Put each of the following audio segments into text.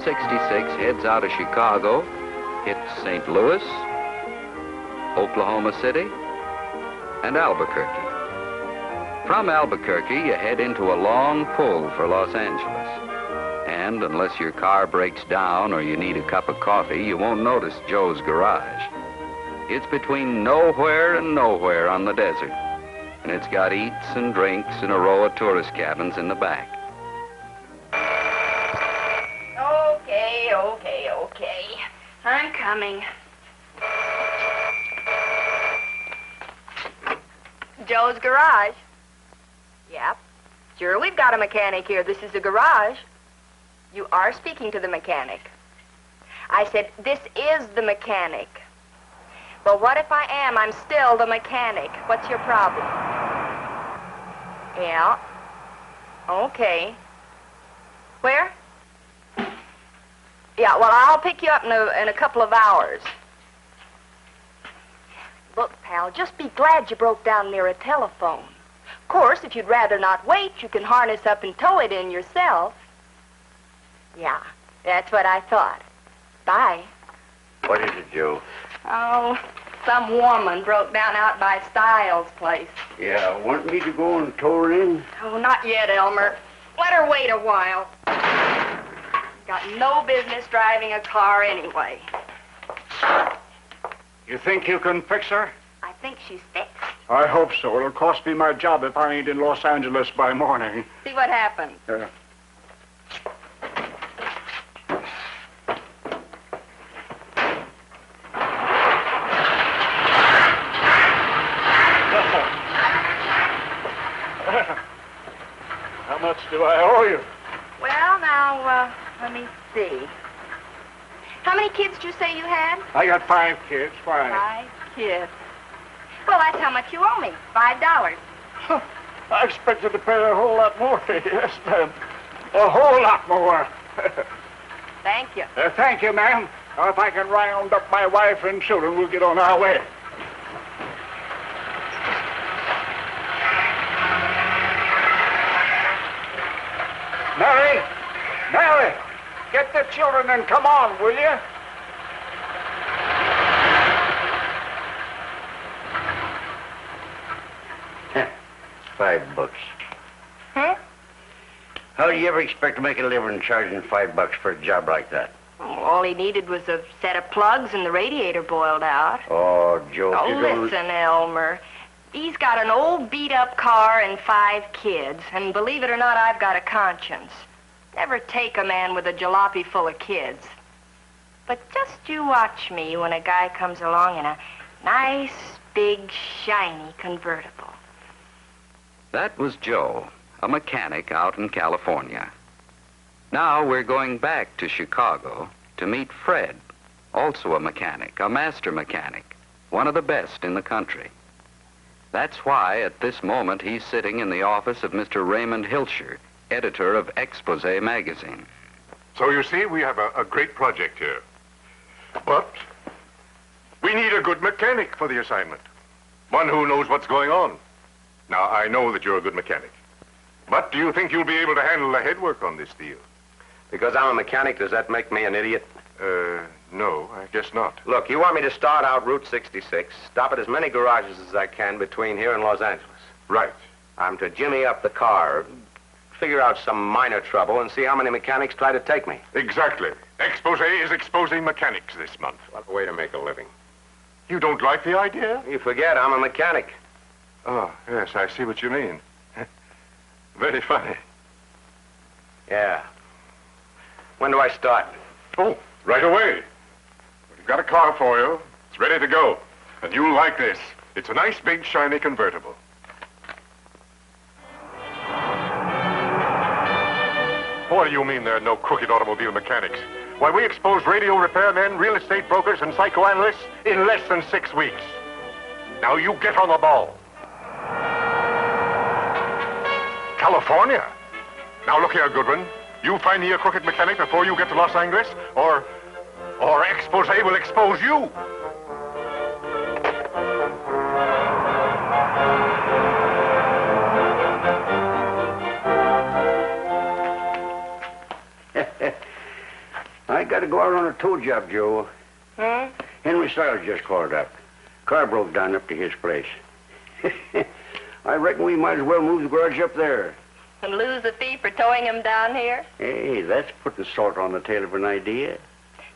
66 heads out of Chicago, hits St. Louis, Oklahoma City, and Albuquerque. From Albuquerque, you head into a long pull for Los Angeles. And unless your car breaks down or you need a cup of coffee, you won't notice Joe's garage. It's between nowhere and nowhere on the desert, and it's got eats and drinks and a row of tourist cabins in the back. Okay. I'm coming. Joe's garage. Yep. Sure, we've got a mechanic here. This is the garage. You are speaking to the mechanic. I said, this is the mechanic. Well, what if I am? I'm still the mechanic. What's your problem? Yeah. Okay. Where? Yeah, well, I'll pick you up in a couple of hours. Look, pal, just be glad you broke down near a telephone. Of course, if you'd rather not wait, you can harness up and tow it in yourself. Yeah, that's what I thought. Bye. What is it, Joe? Oh, some woman broke down out by Stiles' place. Yeah, want me to go and tow her in? Oh, not yet, Elmer. Let her wait a while. Got no business driving a car anyway. You think you can fix her? I think she's fixed. I hope so. It'll cost me my job if I ain't in Los Angeles by morning. See what happens. How much do I owe you? Well, now, let me see. How many kids did you say you had? I got 5 kids. 5. 5 kids. Well, that's how much you owe me. $5. I expected to pay a whole lot more. Yes, ma'am. A whole lot more. Thank you. Thank you, ma'am. Now, if I can round up my wife and children, we'll get on our way. Mary, get the children and come on, will you? $5. Huh? How do you ever expect to make a living charging $5 for a job like that? Oh, all he needed was a set of plugs and the radiator boiled out. Oh, Joe, Oh, you don't... listen, Elmer. He's got an old beat-up car and 5 kids, and believe it or not, I've got a conscience. Never take a man with a jalopy full of kids. But just you watch me when a guy comes along in a nice, big, shiny convertible. That was Joe, a mechanic out in California. Now we're going back to Chicago to meet Fred, also a mechanic, a master mechanic, one of the best in the country. That's why at this moment he's sitting in the office of Mr. Raymond Hilscher, editor of Expose magazine. So you see, we have a great project here. But we need a good mechanic for the assignment. One who knows what's going on. Now, I know that you're a good mechanic. But do you think you'll be able to handle the headwork on this deal? Because I'm a mechanic, does that make me an idiot? No, I guess not. Look, you want me to start out Route 66, stop at as many garages as I can between here and Los Angeles. Right. I'm to jimmy up the car, figure out some minor trouble, and see how many mechanics try to take me. Exactly. Expose is exposing mechanics this month. What a way to make a living. You don't like the idea? You forget, I'm a mechanic. Oh, yes, I see what you mean. Very funny. Yeah. When do I start? Oh, right away. We've got a car for you. It's ready to go. And you'll like this. It's a nice, big, shiny convertible. What do you mean there are no crooked automobile mechanics? Why, we expose radio repairmen, real estate brokers, and psychoanalysts in less than 6 weeks. Now you get on the ball. California? Now look here, Goodwin. You find me a crooked mechanic before you get to Los Angeles, or Expose will expose you. to go out on a tow job, Joe. Hmm? Henry Stiles just called up. Car broke down up to his place. I reckon we might as well move the garage up there. And lose the fee for towing him down here? Hey, that's putting salt on the tail of an idea.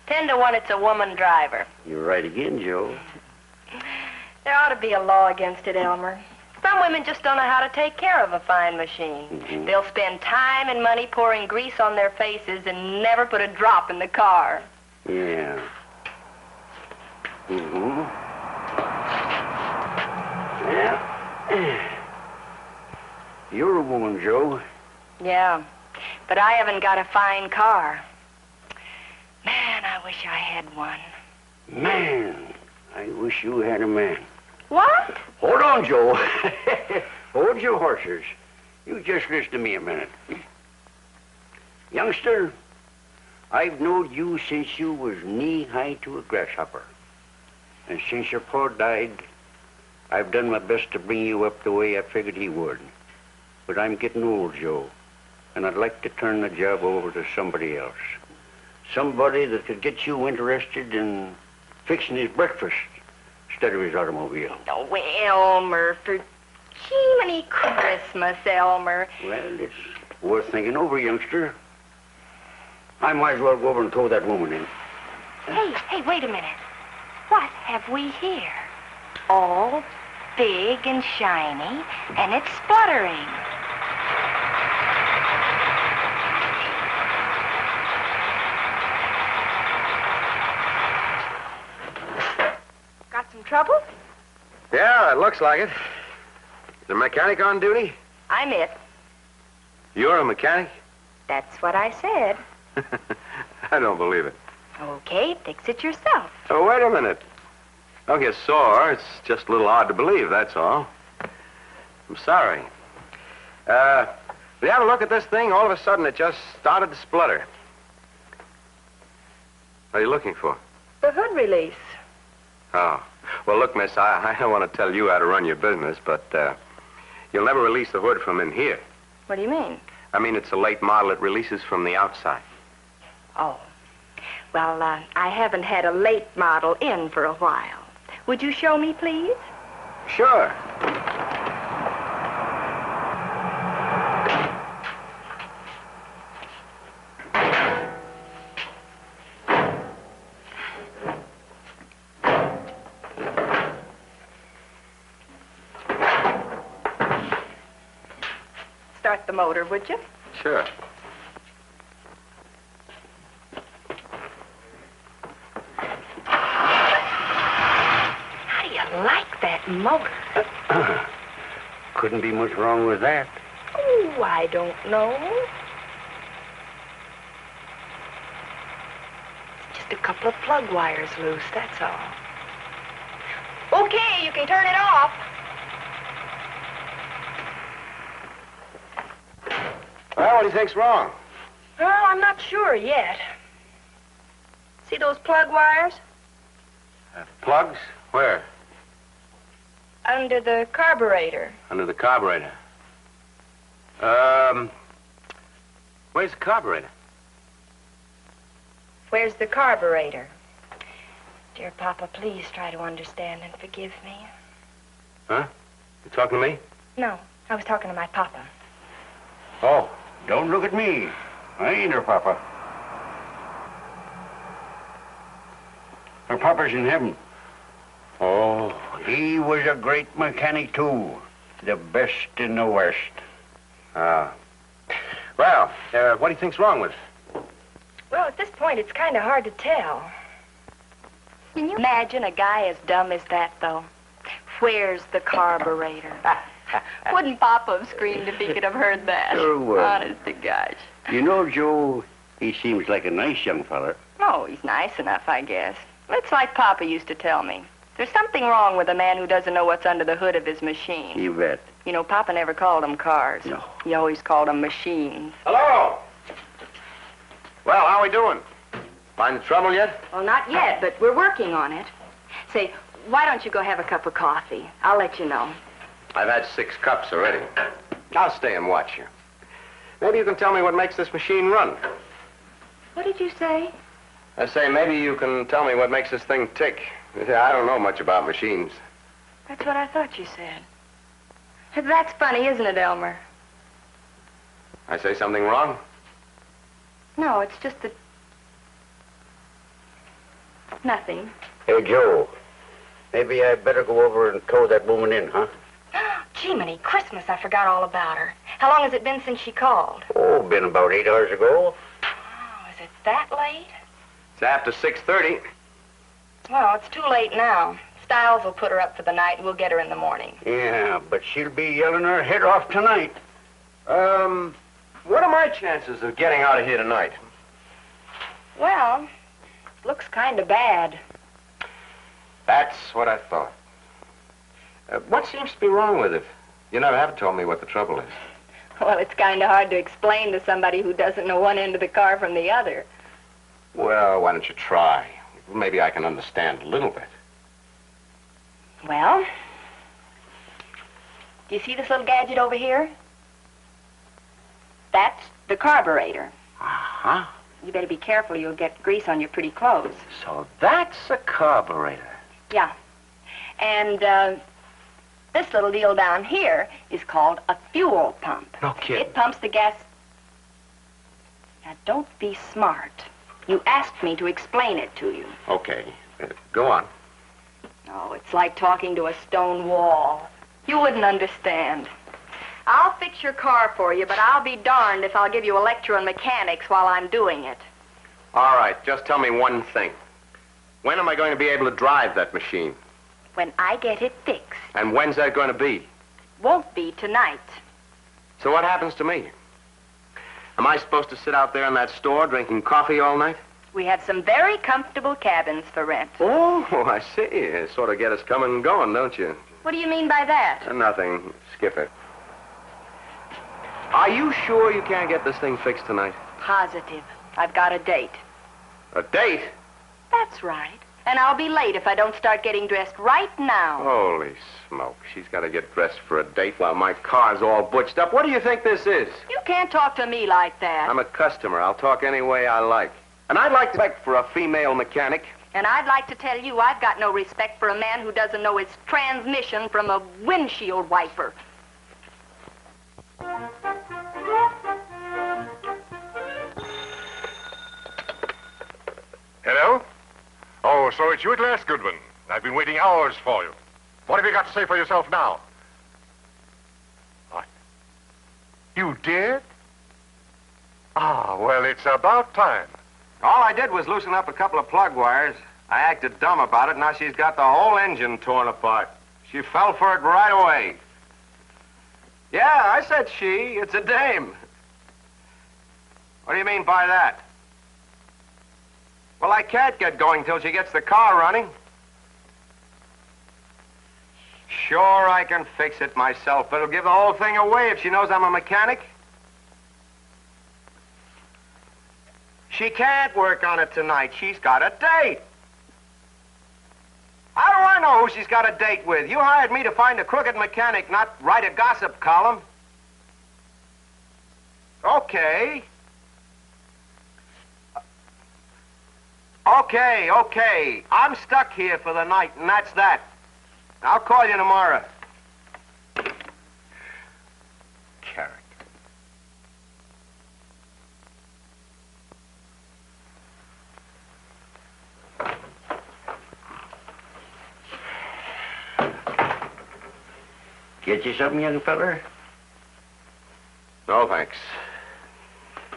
10 to 1 it's a woman driver. You're right again, Joe. There ought to be a law against it, Elmer. Some women just don't know how to take care of a fine machine. Mm-hmm. They'll spend time and money pouring grease on their faces and never put a drop in the car. Yeah. Mm-hmm. Yeah. You're a woman, Joe. Yeah, but I haven't got a fine car. Man, I wish I had one. Man, I wish you had a man. What? Hold on, Joe. Hold your horses. You just listen to me a minute. Youngster, I've known you since you was knee-high to a grasshopper. And since your pa died, I've done my best to bring you up the way I figured he would. But I'm getting old, Joe, and I'd like to turn the job over to somebody else. Somebody that could get you interested in fixing his breakfast instead of his automobile. Oh, Elmer, for Jiminy Christmas, Elmer. Well, it's worth thinking over, youngster. I might as well go over and tow that woman in. Hey, wait a minute. What have we here? All big and shiny, and it's spluttering. Got some trouble? Yeah, it looks like it. Is the mechanic on duty? I'm it. You're a mechanic? That's what I said. I don't believe it. Okay, fix it yourself. Oh, wait a minute. Don't get sore. It's just a little hard to believe, that's all. I'm sorry. We have a look at this thing. All of a sudden, it just started to splutter. What are you looking for? The hood release. Oh. Well, look, miss, I don't want to tell you how to run your business, but you'll never release the hood from in here. What do you mean? I mean, it's a late model. It releases from the outside. Oh. Well, I haven't had a late model in for a while. Would you show me, please? Sure. Start the motor, would you? Sure. How do you like that motor? Couldn't be much wrong with that. Oh, I don't know. It's just a couple of plug wires loose, that's all. Okay, you can turn it off. Well, what do you think's wrong? Well, I'm not sure yet. See those plug wires? Plugs? Where? Under the carburetor. Under the carburetor. Where's the carburetor? Where's the carburetor? Dear Papa, please try to understand and forgive me. Huh? You talking to me? No, I was talking to my Papa. Oh, don't look at me. I ain't her papa. Her papa's in heaven. Oh, he was a great mechanic, too. The best in the West. Well, what do you think's wrong with it? Well, at this point, it's kind of hard to tell. Can you imagine a guy as dumb as that, though? Where's the carburetor? Wouldn't Papa have screamed if he could have heard that? Sure would. Honest to gosh. You know, Joe, he seems like a nice young fella. Oh, he's nice enough, I guess. It's like Papa used to tell me. There's something wrong with a man who doesn't know what's under the hood of his machine. You bet. You know, Papa never called them cars. No. He always called them machines. Hello! Well, how are we doing? Find trouble yet? Well, not yet, but we're working on it. Say, why don't you go have a cup of coffee? I'll let you know. I've had 6 cups already. I'll stay and watch you. Maybe you can tell me what makes this machine run. What did you say? I say, maybe you can tell me what makes this thing tick. I don't know much about machines. That's what I thought you said. That's funny, isn't it, Elmer? I say something wrong? No, it's just that... Nothing. Hey, Joe. Maybe I'd better go over and tow that woman in, huh? Jiminy Christmas, I forgot all about her. How long has it been since she called? Oh, been about 8 hours ago. Oh, is it that late? It's after 6:30. Well, it's too late now. Stiles will put her up for the night and we'll get her in the morning. Yeah, but she'll be yelling her head off tonight. What are my chances of getting out of here tonight? Well, it looks kind of bad. That's what I thought. What seems to be wrong with it? You never have told me what the trouble is. Well, it's kind of hard to explain to somebody who doesn't know one end of the car from the other. Well, why don't you try? Maybe I can understand a little bit. Well, do you see this little gadget over here? That's the carburetor. Uh-huh. You better be careful, you'll get grease on your pretty clothes. So that's a carburetor. Yeah. And, this little deal down here is called a fuel pump. No kidding. It pumps the gas... Now, don't be smart. You asked me to explain it to you. Okay. Go on. Oh, it's like talking to a stone wall. You wouldn't understand. I'll fix your car for you, but I'll be darned if I'll give you a lecture on mechanics while I'm doing it. All right, just tell me one thing. When am I going to be able to drive that machine? When I get it fixed. And when's that going to be? Won't be tonight. So what happens to me? Am I supposed to sit out there in that store drinking coffee all night? We have some very comfortable cabins for rent. Oh, I see. You sort of get us coming and going, don't you? What do you mean by that? Nothing. Skip it. Are you sure you can't get this thing fixed tonight? Positive. I've got a date. A date? That's right. And I'll be late if I don't start getting dressed right now. Holy smoke. She's got to get dressed for a date while my car's all butched up. What do you think this is? You can't talk to me like that. I'm a customer. I'll talk any way I like. And I'd like to respect for a female mechanic. And I'd like to tell you I've got no respect for a man who doesn't know his transmission from a windshield wiper. Hello? Oh, so it's you at last, Goodwin. I've been waiting hours for you. What have you got to say for yourself now? What? You did? Ah, well, it's about time. All I did was loosen up a couple of plug wires. I acted dumb about it. Now she's got the whole engine torn apart. She fell for it right away. Yeah, I said she. It's a dame. What do you mean by that? Well, I can't get going till she gets the car running. Sure, I can fix it myself, but it'll give the whole thing away if she knows I'm a mechanic. She can't work on it tonight. She's got a date. How do I know who she's got a date with? You hired me to find a crooked mechanic, not write a gossip column. Okay. Okay. I'm stuck here for the night, and that's that. I'll call you tomorrow. Character. Get you something, young feller? No, thanks.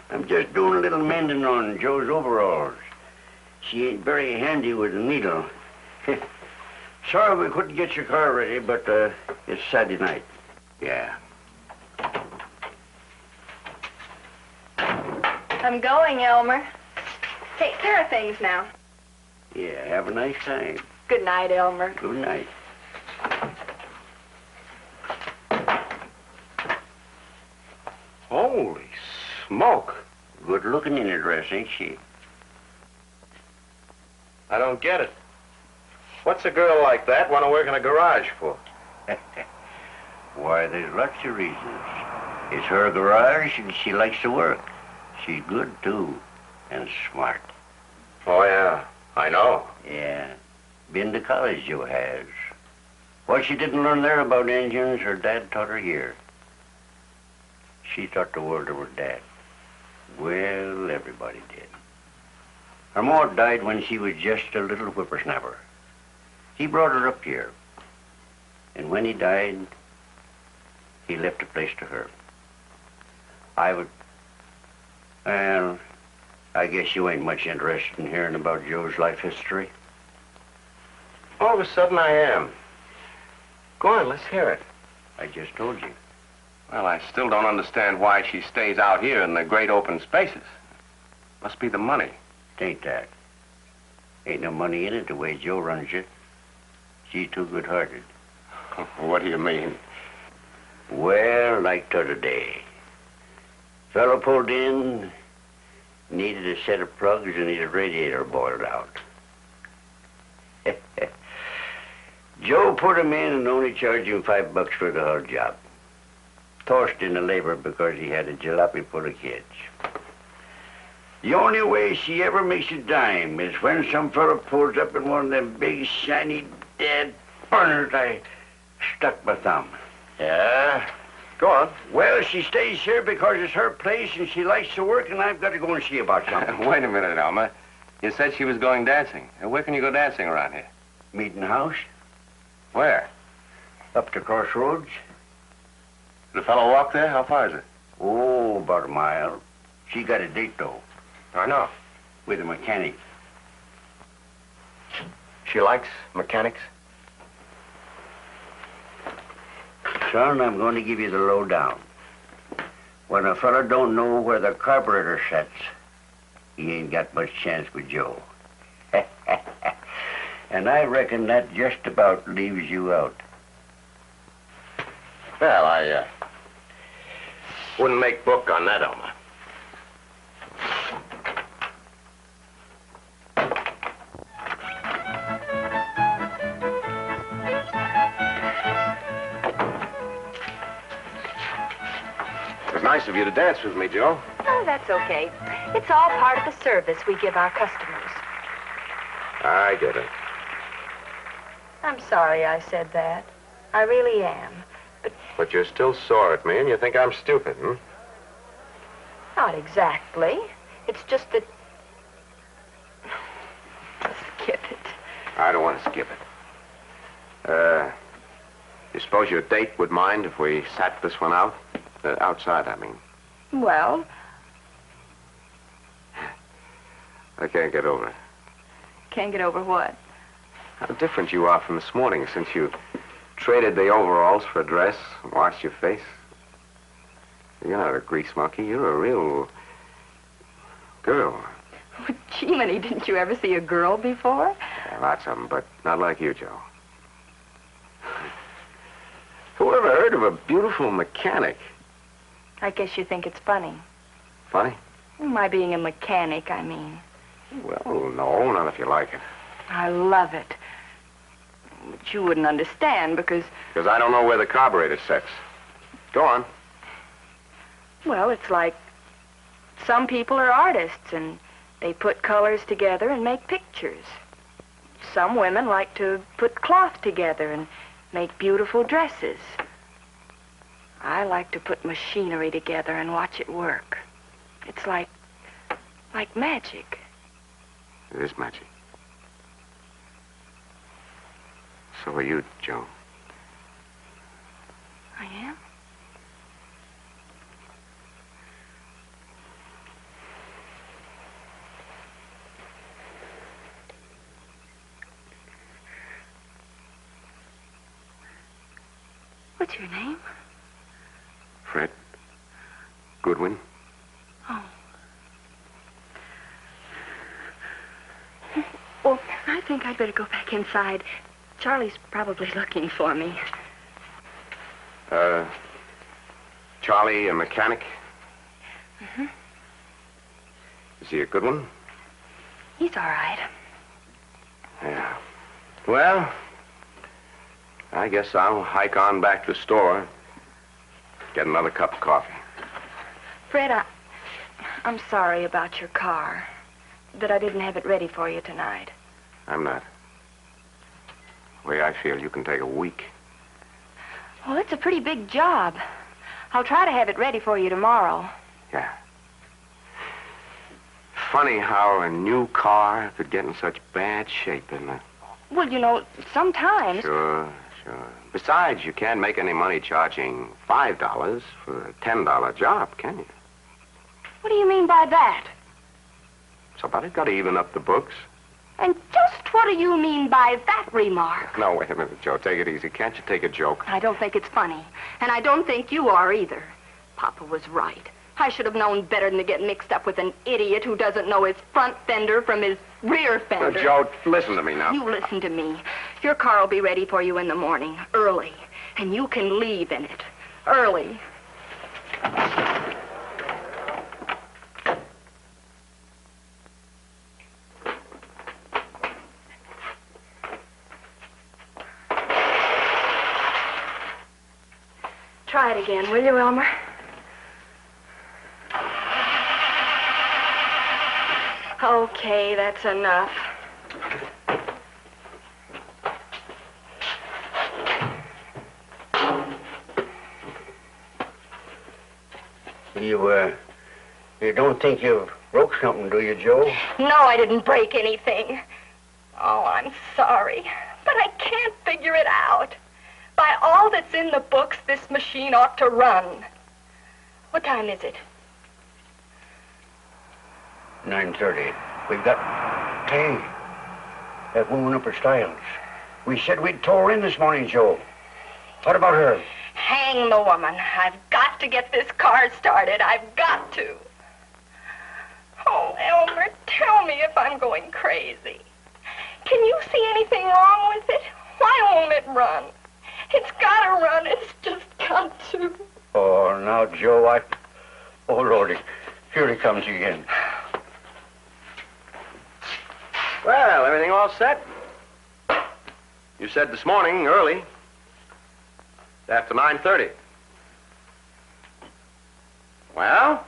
I'm just doing a little mending on Joe's overalls. She ain't very handy with a needle. Sorry we couldn't get your car ready, but it's Saturday night. Yeah. I'm going, Elmer. Take care of things now. Yeah, have a nice time. Good night, Elmer. Good night. Holy smoke. Good looking in her dress, ain't she? I don't get it. What's a girl like that want to work in a garage for? Why, there's lots of reasons. It's her garage and she likes to work. She's good, too, and smart. Oh, yeah. I know. Yeah. Been to college, Joe has. What she didn't learn there about engines, her dad taught her here. She taught the world to her dad. Well, everybody did. Her ma died when she was just a little whippersnapper. He brought her up here. And when he died, he left the place to her. Well, I guess you ain't much interested in hearing about Joe's life history. All of a sudden, I am. Go on, let's hear it. I just told you. Well, I still don't understand why she stays out here in the great open spaces. Must be the money. It ain't that. Ain't no money in it the way Joe runs it. She's too good-hearted. What do you mean? Well, like t'other day. Fellow pulled in, needed a set of plugs and his radiator boiled out. Joe put him in and only charged him $5 for the whole job. Tossed in the labor because he had a jalopy full of kids. The only way she ever makes a dime is when some fellow pulls up in one of them big, shiny, dead burners I stuck my thumb. Yeah? Go on. Well, she stays here because it's her place and she likes to work, and I've got to go and see about something. Wait a minute, Elmer. You said she was going dancing. Where can you go dancing around here? Meeting house, Where? up to Crossroads. Did the fellow walk there? How far is it? Oh, about a mile. She got a date, though, I know. with a mechanic. She likes mechanics? Son, I'm going to give you the lowdown. When a fella don't know where the carburetor sets, he ain't got much chance with Joe. And I reckon that just about leaves you out. Well, I wouldn't make book on that, Elmer. It was nice of you to dance with me, Joe. Oh, that's okay. It's all part of the service we give our customers. I get it. I'm sorry I said that. I really am. But you're still sore at me, and you think I'm stupid, hmm? Not exactly. It's just that... Skip it. I don't want to skip it. You suppose your date would mind if we sat this one out? Outside, I mean. Well, I can't get over it. can't get over what? How different you are from this morning since you traded the overalls for a dress and washed your face. You're not a grease monkey. You're a real girl. Gee, Minnie, didn't you ever see a girl before? Yeah, lots of them, but not like you, Joe. Who ever heard of a beautiful mechanic? I guess you think it's funny. Funny? My being a mechanic, I mean. Well, no, not if you like it. I love it. But you wouldn't understand because... Because I don't know where the carburetor sets. Go on. Well, it's like some people are artists and they put colors together and make pictures. Some women like to put cloth together and make beautiful dresses. I like to put machinery together and watch it work. It's like magic. It is magic. So are you, Joe. I am? What's your name? Fred Goodwin. Oh. Well, I think I'd better go back inside. Charlie's probably looking for me. Charlie, a mechanic? Mm-hmm. Is he a good one? He's all right. Yeah. Well, I guess I'll hike on back to the store. Get another cup of coffee. Fred, I'm sorry about your car. that I didn't have it ready for you tonight. I'm not. The way I feel, you can take a week. Well, it's a pretty big job. I'll try to have it ready for you tomorrow. Yeah. Funny how a new car could get in such bad shape, isn't it? Well, you know, sometimes... Sure. Besides, you can't make any money charging $5 for a $10 job, can you? What do you mean by that? Somebody's got to even up the books. And just what do you mean by that remark? No, wait a minute, Joe. Take it easy. Can't you take a joke? I don't think it's funny. And I don't think you are either. Papa was right. I should have known better than to get mixed up with an idiot who doesn't know his front fender from his rear fender. Joe, listen to me now. You listen to me. Your car will be ready for you in the morning, early. And you can leave in it, early. Try it again, will you, Elmer? Okay, that's enough. You don't think you've broke something, do you, Joe? No, I didn't break anything. Oh, I'm sorry, but I can't figure it out. By all that's in the books, this machine ought to run. What time is it? 9:30. We've got... Hey, that woman up at Stiles. We said we'd tow her in this morning, Joe. What about her? Hang the woman. I've got to get this car started. I've got to. Oh, Elmer, tell me if I'm going crazy. Can you see anything wrong with it? Why won't it run? It's got to run. It's just got to. Oh, now, Joe, Oh, Lordy, here he comes again. Well, everything all set? You said this morning, early. After 9:30. Well,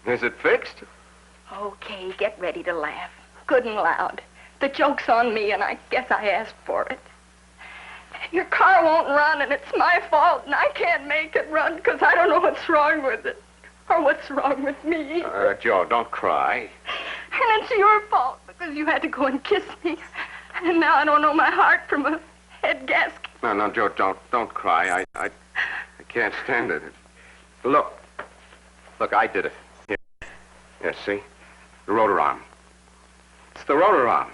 is it fixed? Okay, get ready to laugh. Good and loud. The joke's on me, and I guess I asked for it. Your car won't run, and it's my fault, and I can't make it run because I don't know what's wrong with it. Or what's wrong with me. Joe, don't cry. And it's your fault because you had to go and kiss me. And now I don't know my heart from a head gasket. No, Joe, don't cry. I can't stand it. Look, I did it. Here. Yes, see? The rotor arm. It's the rotor arm.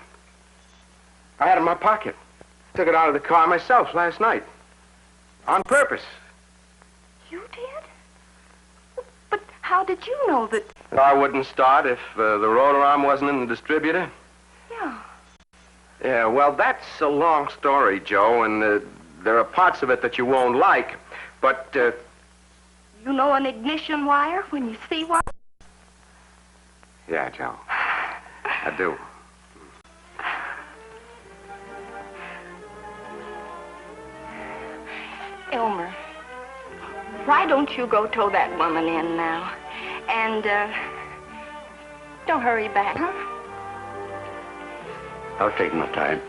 I had it in my pocket. Took it out of the car myself last night. On purpose. You did? But how did you know that... The car wouldn't start if the rotor arm wasn't in the distributor. Yeah. Yeah, well, that's a long story, Joe, and there are parts of it that you won't like, but... You know an ignition wire when you see one? Yeah, Joe. I do. Elmer, why don't you go tow that woman in now? And, don't hurry back, huh? I'll take my time.